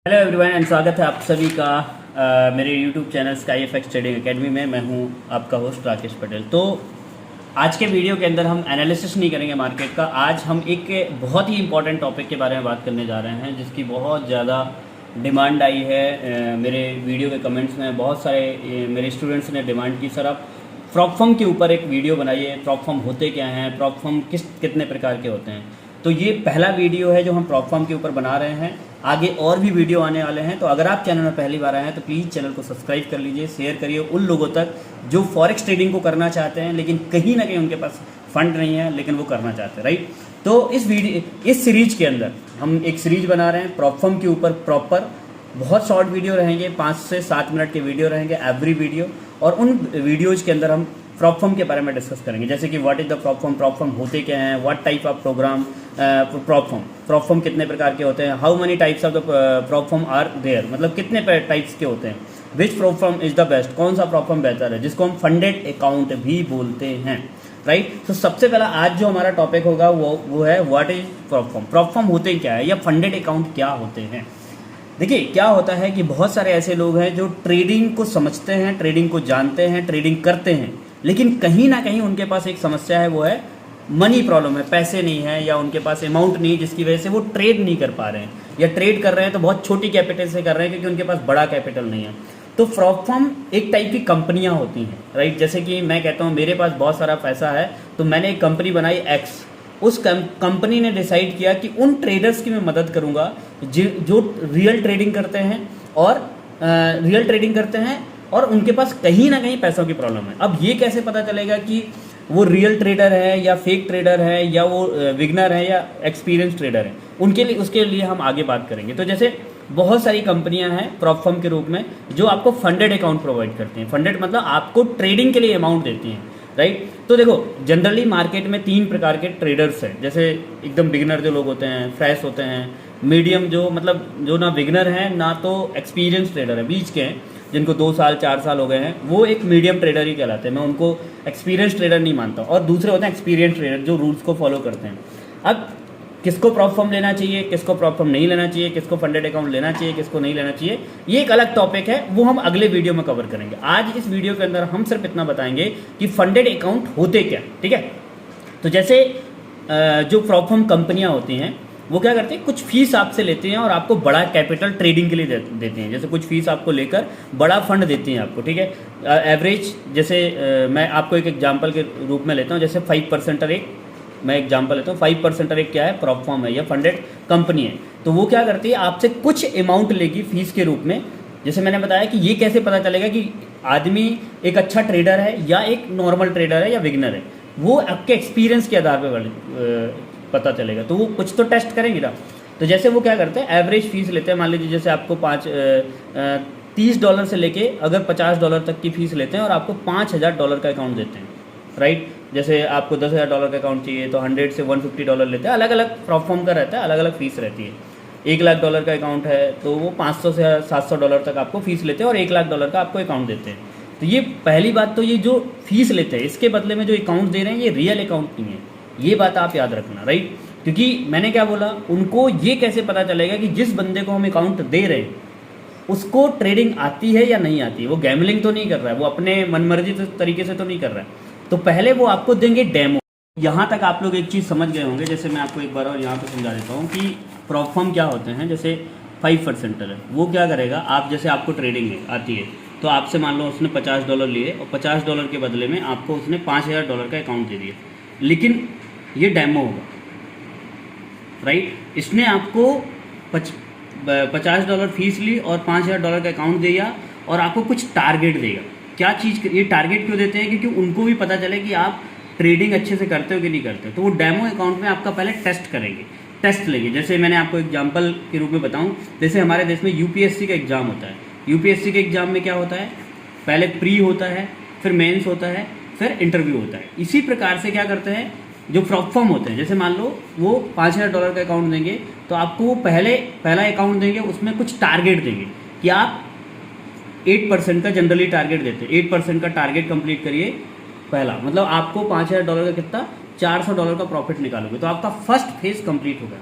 Hello everyone and स्वागत है आप सभी का मेरे YouTube channel sky FX trading academy में। मैं हूं आपका होस्ट राकेश पटेल। तो आज के वीडियो के अंदर हम एनालिसिस नहीं करेंगे मार्केट का। आज हम एक बहुत ही इंपॉर्टेंट टॉपिक के बारे में बात करने जा रहे हैं जिसकी बहुत ज़्यादा डिमांड आई है। मेरे वीडियो के कमेंट्स में बहुत सारे मेरे स्टूडेंट्स ने डिमांड की, सर आप प्रॉप फर्म के ऊपर एक वीडियो बनाइए। प्रॉप फर्म होते क्या हैं, प्रॉप फर्म कितने प्रकार के होते हैं। तो ये पहला वीडियो है जो हम प्रॉप फर्म के ऊपर बना रहे हैं। आगे और भी वीडियो आने वाले हैं। तो अगर आप चैनल में पहली बार आए हैं तो प्लीज़ चैनल को सब्सक्राइब कर लीजिए, शेयर करिए उन लोगों तक जो फॉरेक्स ट्रेडिंग को करना चाहते हैं लेकिन कहीं ना कहीं उनके पास फंड नहीं है लेकिन वो करना चाहते हैं, राइट। तो इस सीरीज के अंदर हम एक सीरीज बना रहे हैं प्रॉप फर्म के ऊपर प्रॉपर। बहुत शॉर्ट वीडियो रहेंगे, 5 से 7 मिनट के वीडियो रहेंगे एवरी वीडियो। और उन वीडियोज़ के अंदर हम प्रॉप फर्म के बारे में डिस्कस करेंगे, जैसे कि what is the prop firm होते क्या हैं, what type of program prop firm कितने प्रकार के होते हैं, how many types of the prop firm are there, मतलब कितने टाइप्स के होते हैं, which prop firm is the best, कौन सा प्रॉप फर्म बेहतर है, जिसको हम फंडेड अकाउंट भी बोलते हैं, राइट। तो सबसे पहला आज जो हमारा टॉपिक होगा वो है what is prop firm. Prop firm होते क्या है या फंडेड अकाउंट क्या होते हैं। देखिए क्या होता है कि बहुत सारे ऐसे लोग हैं जो ट्रेडिंग को समझते हैं, ट्रेडिंग को जानते हैं, ट्रेडिंग करते हैं, लेकिन कहीं ना कहीं उनके पास एक समस्या है, वो है मनी प्रॉब्लम है, पैसे नहीं है या उनके पास अमाउंट नहीं, जिसकी वजह से वो ट्रेड नहीं कर पा रहे हैं या ट्रेड कर रहे हैं तो बहुत छोटी कैपिटल से कर रहे हैं क्योंकि उनके पास बड़ा कैपिटल नहीं है। तो प्रॉप फर्म एक टाइप की कंपनियां होती हैं, राइट। जैसे कि मैं कहता हूँ मेरे पास बहुत सारा पैसा है तो मैंने एक कंपनी बनाई एक्स। उस कंपनी ने डिसाइड किया कि उन ट्रेडर्स की मैं मदद करूंगा जो रियल ट्रेडिंग करते हैं और उनके पास कहीं ना कहीं पैसों की प्रॉब्लम है। अब ये कैसे पता चलेगा कि वो रियल ट्रेडर है या फेक ट्रेडर है या वो बिगनर है या एक्सपीरियंस ट्रेडर है, उसके लिए हम आगे बात करेंगे। तो जैसे बहुत सारी कंपनियां हैं प्रॉप फर्म के रूप में जो आपको फंडेड अकाउंट प्रोवाइड करती हैं। फंडेड मतलब आपको ट्रेडिंग के लिए अमाउंट देती हैं, राइट। तो देखो जनरली मार्केट में 3 प्रकार के ट्रेडर्स हैं। जैसे एकदम बिगनर जो लोग होते हैं, फ्रेश होते हैं, मीडियम जो मतलब जो ना बिगनर है ना तो एक्सपीरियंस ट्रेडर है, बीच के हैं जिनको 2 साल 4 साल हो गए हैं, वो एक मीडियम ट्रेडर ही कहलाते हैं। मैं उनको एक्सपीरियंस ट्रेडर नहीं मानता। और दूसरे होते हैं एक्सपीरियंस ट्रेडर जो रूल्स को फॉलो करते हैं। अब किसको प्रॉप फर्म लेना चाहिए, किसको प्रॉप फर्म नहीं लेना चाहिए, किसको फंडेड अकाउंट लेना चाहिए, किसको नहीं लेना चाहिए, ये एक अलग टॉपिक है, वो हम अगले वीडियो में कवर करेंगे। आज इस वीडियो के अंदर हम सिर्फ इतना बताएंगे कि फंडेड अकाउंट होते क्या, ठीक है। तो जैसे जो प्रॉप फर्म कंपनियां होती हैं वो क्या करती हैं, कुछ फीस आपसे लेती हैं और आपको बड़ा कैपिटल ट्रेडिंग के लिए देती हैं। जैसे कुछ फीस आपको लेकर बड़ा फंड देती हैं आपको, ठीक है। एवरेज जैसे मैं आपको एक एग्जांपल के रूप में लेता हूँ, जैसे 5% एक मैं एग्जांपल लेता हूँ। 5% एक क्या है, प्रॉप फर्म है या फंडेड कंपनी है। तो वो क्या करती है, आपसे कुछ अमाउंट लेगी फीस के रूप में। जैसे मैंने बताया कि ये कैसे पता चलेगा कि आदमी एक अच्छा ट्रेडर है या एक नॉर्मल ट्रेडर है या बिगनर है, वो आपके एक्सपीरियंस के आधार पर पता चलेगा। तो वो कुछ तो टेस्ट करेंगे ना। तो जैसे वो क्या करते हैं, एवरेज फीस लेते हैं। मान लीजिए जैसे आपको $30 से लेके अगर $50 तक की फीस लेते हैं और आपको $5000 का अकाउंट देते हैं, राइट। जैसे आपको $10,000 का अकाउंट चाहिए तो 100 से $150 लेते हैं। अलग अलग प्रॉप फर्म का रहता है, अलग अलग फीस रहती है। $1,00,000 का अकाउंट है तो वो $500 से $700 तक आपको फीस लेते हैं और $1,00,000 का आपको अकाउंट देते हैं। तो ये पहली बात, तो ये जो फीस लेते हैं इसके बदले में जो अकाउंट दे रहे हैं ये रियल अकाउंट नहीं है, ये बात आप याद रखना, राइट। क्योंकि मैंने क्या बोला, उनको ये कैसे पता चलेगा कि जिस बंदे को हम अकाउंट दे रहे हैं उसको ट्रेडिंग आती है या नहीं आती है, वो गैमलिंग तो नहीं कर रहा है, वो अपने मनमर्जी तरीके से तो नहीं कर रहा है। तो पहले वो आपको देंगे डेमो। यहाँ तक आप लोग एक चीज़ समझ गए होंगे। जैसे मैं आपको एक बार और यहाँ पे समझा देता हूँ कि प्रॉप फर्म क्या होते हैं। जैसे 5% है, वो क्या करेगा, आप जैसे आपको ट्रेडिंग आती है तो आपसे मान लो उसने $50 लिए और $50 के बदले में आपको उसने $5000 का अकाउंट दे दिया, लेकिन ये डेमो होगा, राइट। इसने आपको $50 फीस ली और $5000 का अकाउंट दिया और आपको कुछ टारगेट देगा। क्या चीज़, ये टारगेट क्यों देते हैं, क्योंकि उनको भी पता चले कि आप ट्रेडिंग अच्छे से करते हो कि नहीं करते हो। तो वो डेमो अकाउंट में आपका पहले टेस्ट करेंगे, टेस्ट लेंगे। जैसे मैंने आपको एग्जांपल के रूप में बताऊं, जैसे हमारे देश में यूपीएससी का एग्ज़ाम होता है। यूपीएससी के एग्ज़ाम में क्या होता है, पहले प्री होता है, फिर मेंस होता है, फिर इंटरव्यू होता है। इसी प्रकार से क्या करते हैं जो प्रॉप फर्म होते हैं, जैसे मान लो वो $5000 का अकाउंट देंगे तो आपको वो पहला अकाउंट देंगे, उसमें कुछ टारगेट देंगे कि आप 8% का जनरली टारगेट देते हैं, 8% का टारगेट कंप्लीट करिए पहला, मतलब आपको $5000 का कितना $400 का प्रॉफिट निकालोगे। तो आपका फर्स्ट फेज कंप्लीट होगा,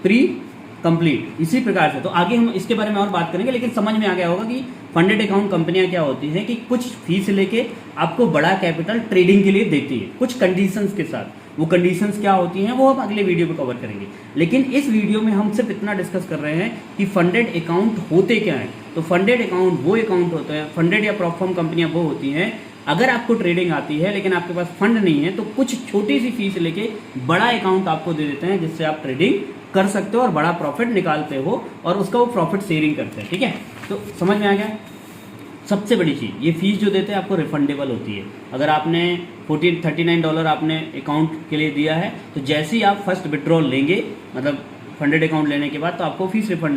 प्री कंप्लीट। इसी प्रकार से तो आगे हम इसके बारे में और बात करेंगे, लेकिन समझ में आ गया होगा कि फंडेड अकाउंट कंपनियां क्या होती हैं कि कुछ फीस लेके आपको बड़ा कैपिटल ट्रेडिंग के लिए देती है कुछ कंडीशंस के साथ। वो कंडीशंस क्या होती हैं वो हम अगले वीडियो में कवर करेंगे, लेकिन इस वीडियो में हम सिर्फ इतना डिस्कस कर रहे हैं कि फंडेड अकाउंट होते क्या हैं। तो फंडेड अकाउंट वो अकाउंट होते हैं, फंडेड या प्रॉप फर्म कंपनियां वो होती हैं अगर आपको ट्रेडिंग आती है लेकिन आपके पास फंड नहीं है तो कुछ छोटी सी फीस लेके बड़ा अकाउंट आपको दे देते हैं जिससे आप ट्रेडिंग कर सकते हो और बड़ा प्रॉफिट निकालते हो और उसका वो प्रॉफिट शेयरिंग करते हैं। ठीक है, तो समझ में आ गया। सबसे बड़ी चीज़ ये फीस जो देते हैं आपको रिफंडेबल होती है। अगर आपने $39 आपने अकाउंट के लिए दिया है तो जैसे ही आप फर्स्ट विड्रॉल लेंगे, मतलब फंडेड अकाउंट लेने के बाद, तो आपको फीस रिफंड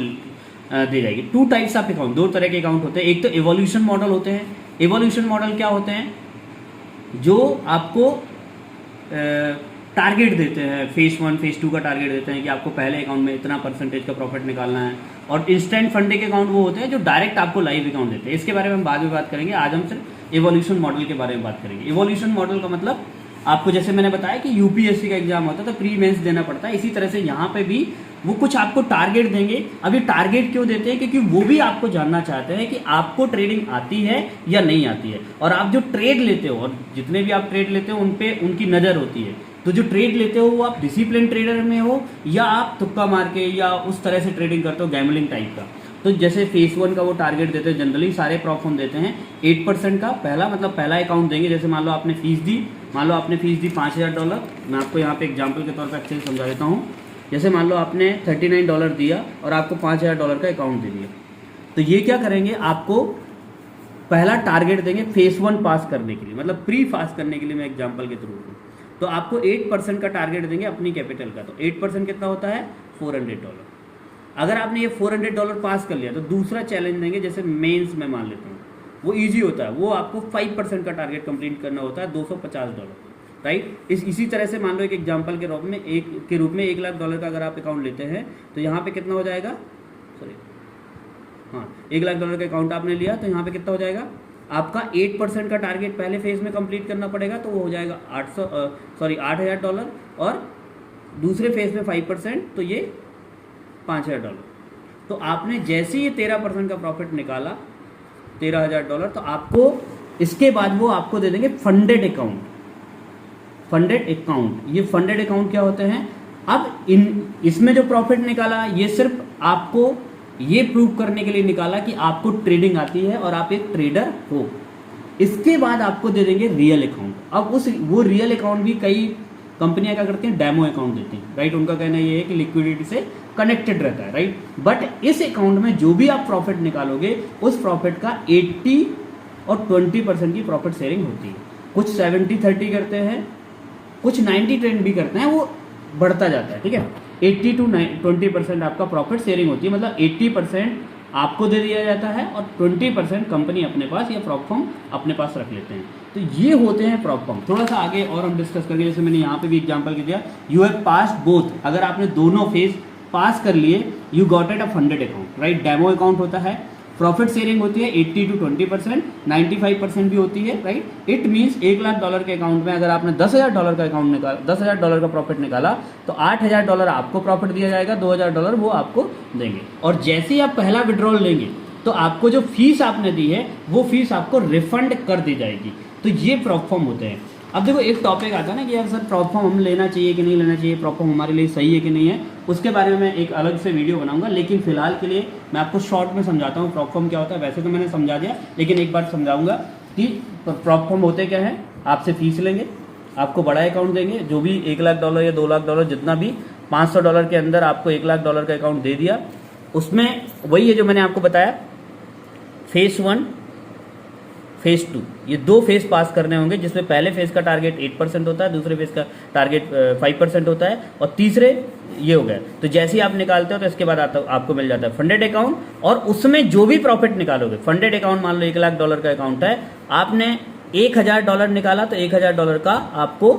दी जाएगी। 2 टाइप्स ऑफ अकाउंट, 2 तरह के अकाउंट होते हैं। एक तो इवोल्यूशन मॉडल होते हैं। इवोल्यूशन मॉडल क्या होते हैं, जो आपको टारगेट देते हैं, फेज 1 फेज 2 का टारगेट देते हैं कि आपको पहले अकाउंट में इतना % का प्रॉफिट निकालना है। और इंस्टेंट फंडिंग अकाउंट वो होते हैं जो डायरेक्ट आपको लाइव अकाउंट देते हैं। इसके बारे में हम बाद में बात करेंगे, आज हम सिर्फ इवोल्यूशन मॉडल के बारे में बात करेंगे। इवोल्यूशन मॉडल का मतलब आपको जैसे मैंने बताया कि यूपीएससी का एग्जाम होता है तो प्री मेंस देना पड़ता है, इसी तरह से यहाँ पे भी वो कुछ आपको टारगेट देंगे। अभी टारगेट क्यों देते हैं, क्योंकि वो भी आपको जानना चाहते हैं कि आपको ट्रेडिंग आती है या नहीं आती है। और आप जो ट्रेड लेते हो, और जितने भी आप ट्रेड लेते हो उन पे उनकी नज़र होती है। तो जो ट्रेड लेते हो वो आप डिसिप्लिन ट्रेडर में हो या आप तुक्का मार के या उस तरह से ट्रेडिंग करते हो गैम्बलिंग टाइप का। तो जैसे फेज 1 का वो टारगेट देते हैं, जनरली सारे प्रॉप फर्म देते हैं 8% का पहला, मतलब पहला अकाउंट देंगे। जैसे मान लो आपने फीस दी, मान लो आपने फीस दी $5000। मैं आपको यहाँ पे एग्जांपल के तौर पे अच्छे से समझा देता हूँ। जैसे मान लो आपने $39 दिया और आपको $5000 का अकाउंट दे दिया, तो ये क्या करेंगे, आपको पहला टारगेट देंगे फेज 1 पास करने के लिए, मतलब प्री पास करने के लिए। मैं एग्जाम्पल के थ्रू हूँ, तो आपको 8% का टारगेट देंगे अपनी कैपिटल का। तो 8% कितना होता है, $400। अगर आपने ये $400 पास कर लिया तो दूसरा चैलेंज देंगे, जैसे मेंस में मान लेता हूँ, वो इजी होता है, वो आपको 5% का टारगेट कंप्लीट करना होता है, $250, राइट। इसी तरह से मान लो एक एग्जांपल के रूप में $1 लाख का अगर आप अकाउंट लेते हैं तो यहाँ पे कितना हो जाएगा, $1 लाख का अकाउंट आपने लिया तो यहाँ पे कितना हो जाएगा, आपका 8% का टारगेट पहले फेज में कंप्लीट करना पड़ेगा, तो वो हो जाएगा $8000। और दूसरे फेज में 5%, तो ये $5000। तो आपने जैसे ही 13% का प्रॉफिट निकाला, $13000, तो आपको इसके बाद वो आपको दे देंगे फंडेड अकाउंट। फंडेड अकाउंट, ये फंडेड अकाउंट क्या होते हैं, अब इसमें जो प्रॉफिट निकाला ये सिर्फ आपको ये प्रूव करने के लिए निकाला कि आपको ट्रेडिंग आती है और आप एक ट्रेडर हो। इसके बाद आपको दे देंगे रियल अकाउंट। अब वो रियल अकाउंट भी कई कंपनियां क्या करती हैं, डेमो अकाउंट देती हैं, राइट। उनका कहना ये है कि लिक्विडिटी से कनेक्टेड रहता है, राइट। बट इस अकाउंट में जो भी आप प्रॉफिट निकालोगे उस प्रॉफिट का 80 और 20% की प्रॉफिट शेयरिंग होती है। कुछ 70-30 करते हैं, कुछ 90-10 भी करते हैं, वो बढ़ता जाता है, ठीक है। 80 to 20% आपका प्रॉफिट शेयरिंग होती है, मतलब 80% आपको दे दिया जाता है और 20% कंपनी अपने पास या प्रॉप फर्म अपने पास रख लेते हैं। तो ये होते हैं प्रॉप फर्म। थोड़ा सा आगे और हम डिस्कस करेंगे, जैसे मैंने यहाँ पे भी एग्जांपल दिया, यू हैव पास बोथ। अगर आपने दोनों फेज पास कर लिए, you got it a funded account, right. Demo account होता है, प्रॉफिट शेयरिंग होती है 80 to 20%, 95% भी होती है, राइट। इट मीन्स $1 लाख के अकाउंट में अगर आपने $10,000 का अकाउंट निकाला, $10,000 का प्रॉफिट निकाला, तो $8,000 आपको प्रॉफिट दिया जाएगा, $2,000 वो आपको देंगे। और जैसे ही आप पहला विड्रॉल लेंगे तो आपको जो फीस आपने दी है वो फीस आपको रिफंड कर दी जाएगी। तो ये प्रॉप फर्म होते हैं। अब देखो एक टॉपिक आता है ना कि यार सर प्रॉप फर्म हम लेना चाहिए कि नहीं लेना चाहिए, प्रॉप फर्म हमारे लिए सही है कि नहीं है, उसके बारे में मैं एक अलग से वीडियो बनाऊंगा। लेकिन फिलहाल के लिए मैं आपको शॉर्ट में समझाता हूँ प्रॉप फर्म क्या होता है। वैसे तो मैंने समझा दिया, लेकिन एक बार समझाऊंगा कि प्रॉप फर्म होते क्या है। आपसे फीस लेंगे, आपको बड़ा अकाउंट देंगे, जो भी $1 लाख या $2 लाख, जितना भी $500 के अंदर आपको $1 लाख का अकाउंट दे दिया। उसमें वही है जो मैंने आपको बताया, फेज 1 फेज 2, ये 2 फेज पास करने होंगे, जिसमें पहले फेज का टारगेट 8% होता है, दूसरे फेज का टारगेट 5% होता है, और तीसरे ये हो गया। तो जैसे ही आप निकालते हो तो इसके बाद आपको मिल जाता है फंडेड अकाउंट, और उसमें जो भी प्रॉफिट निकालोगे, फंडेड अकाउंट मान लो $1 लाख का अकाउंट है, आपने $1,000 निकाला तो $1,000 का आपको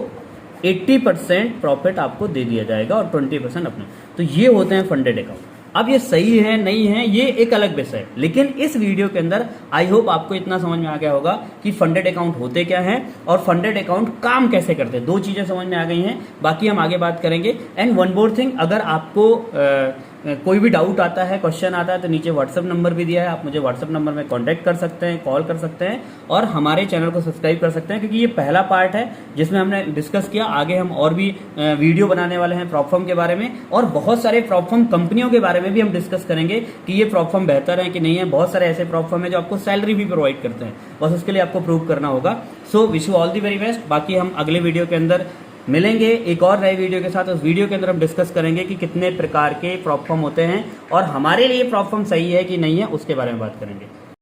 80% प्रॉफिट आपको दे दिया जाएगा और 20% अपने। तो ये होते हैं फंडेड अकाउंट। अब ये सही है नहीं है ये एक अलग विषय है, लेकिन इस वीडियो के अंदर आई होप आपको इतना समझ में आ गया होगा कि फंडेड अकाउंट होते क्या हैं और फंडेड अकाउंट काम कैसे करते हैं। 2 चीजें समझ में आ गई हैं, बाकी हम आगे बात करेंगे। एंड वन मोर थिंग, अगर आपको कोई भी डाउट आता है, क्वेश्चन आता है तो नीचे व्हाट्सअप नंबर भी दिया है, आप मुझे व्हाट्सअप नंबर में कांटेक्ट कर सकते हैं, कॉल कर सकते हैं और हमारे चैनल को सब्सक्राइब कर सकते हैं, क्योंकि ये पहला पार्ट है जिसमें हमने डिस्कस किया। आगे हम और भी वीडियो बनाने वाले हैं प्रॉप फर्म के बारे में, और बहुत सारे प्रॉप फर्म कंपनियों के बारे में भी हम डिस्कस करेंगे कि ये प्रॉप फर्म बेहतर है कि नहीं है। बहुत सारे ऐसे प्रॉप फर्म है जो आपको सैलरी भी प्रोवाइड करते हैं, बस उसके लिए आपको प्रूव करना होगा। So wish you all the very best. बाकी हम अगले वीडियो के अंदर मिलेंगे एक और नए वीडियो के साथ। उस वीडियो के अंदर हम डिस्कस करेंगे कि कितने प्रकार के प्रॉप फर्म होते हैं और हमारे लिए प्रॉप फर्म सही है कि नहीं है, उसके बारे में बात करेंगे।